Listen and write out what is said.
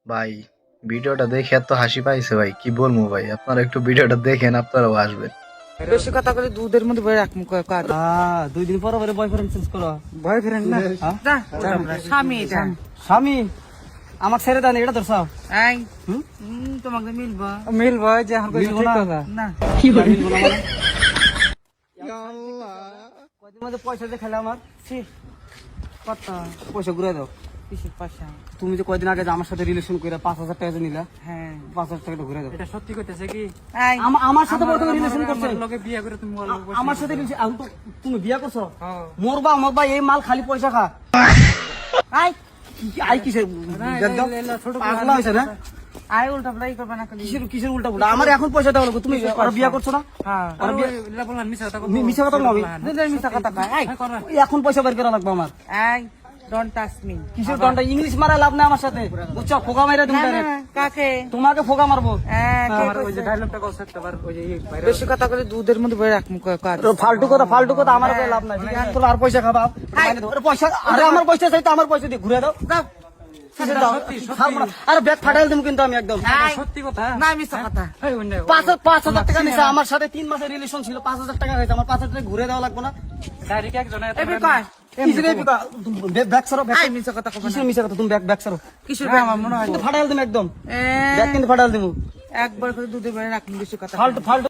ভাই, ভিডিওটা দেখে এত হাসি পাইছে ভাই, কি বলবো ভাই। আপনারা একটু ভিডিওটা দেখেন, আপনারাও আসবেন। বেশি কথা বলে দুধের মধ্যে বই রাখমু কাজ। 2 দিন পর বয়ফ্রেন্ড চেঞ্জ করো। বয়ফ্রেন্ড না, যা, স্বামী এটা। স্বামী আমার ছেড়ে দেন, এটা ধরছাও। এই তোমাকে মিলবো মিলবো যে এখন কইছো ঠিক কথা না। কয়দিন মধ্যে পয়সা যে খেলে আমার ছি, কত পয়সা ঘুরে দাও। কিসের পয়সা? তুমি যে কয়দিন আগে যে আমার সাথে রিলেশন করে 5,000 টাকা যে নিলা, হ্যাঁ 5,000 টাকা ঘুরে দাও। এটা সত্যি কইতেছে কি? এই আমার সাথে বর্তমানে রিলেশন করছে। আমার লগে বিয়ে করে তুমি আমার সাথে relation- এখন তো তুমি বিয়া করছো। হ্যাঁ। মোর বা এই মাল খালি পয়সা খা। আই আই কিসের পাগলা হয়েছে না? আই উল্টা পাল্টা করবে না খালি। কিসের উল্টা পুল্টা? আমার এখন পয়সা দেওয়া লাগবে। তুমি আর বিয়া করছো না? হ্যাঁ আর বিয়া- এলা বললাম মিছা কথা মিছা কথা বলবো আমি। দুধের মিথ্যা কথা কয়। এই ওই এখন পয়সা বের করা লাগবে আমার। এই ডোন্ট টাচ মি। কিসের ঘন্টা ইংলিশ মারা লাভ নাই আমার সাথে, বুঝছো? ফোকা মাইরা তুমি direct। কাকে? তোমাকে ফোকা মারবো। কে আমার ওই যে কইছে? ডায়লগটা কইছ একবার ওই যে বাইরে বেশি কথা বলে দুধের মধ্যে বই রাখমু কাজ। ফালতু কথা আমার কোনো লাভ নাই। তোর আর পয়সা খাবা, আরে পয়সা, আরে আমার পয়সা চাইতো, আমার পয়সা দিয়ে ঘুরে দাও। দাও। কিসের দাও? খাবো না। আরে ব্যাগ ফাটাইল দিমু কিন্তু আমি একদম। এই, সত্যি কথা। না মিথ্যা কথা। এই অন্য 5,000 টাকা নিছে আমার সাথে, 3 মাসের রিলেশন ছিল, 5,000 টাকা হয়েছে। আমার 5,000 টাকা ঘুরে দেওয়া লাগবে না? ডাইরেক্ট একজন এই বে কয় কিসের এই বিকা? ব্যাগ সরো, ব্যাগ। এই মিথ্যা কথা কবে কিসের না। মিছা কথা? তুমি ব্যাগ সরো। কিসের ব্যাগ? আমার মনে হয় কিন্তু ফাটাইল দিমু একদম, ব্যাগ কিন্তু ফাটাইল দিমু। একবার করে দুধের বই রাখমু বেশি কথা। ফালতু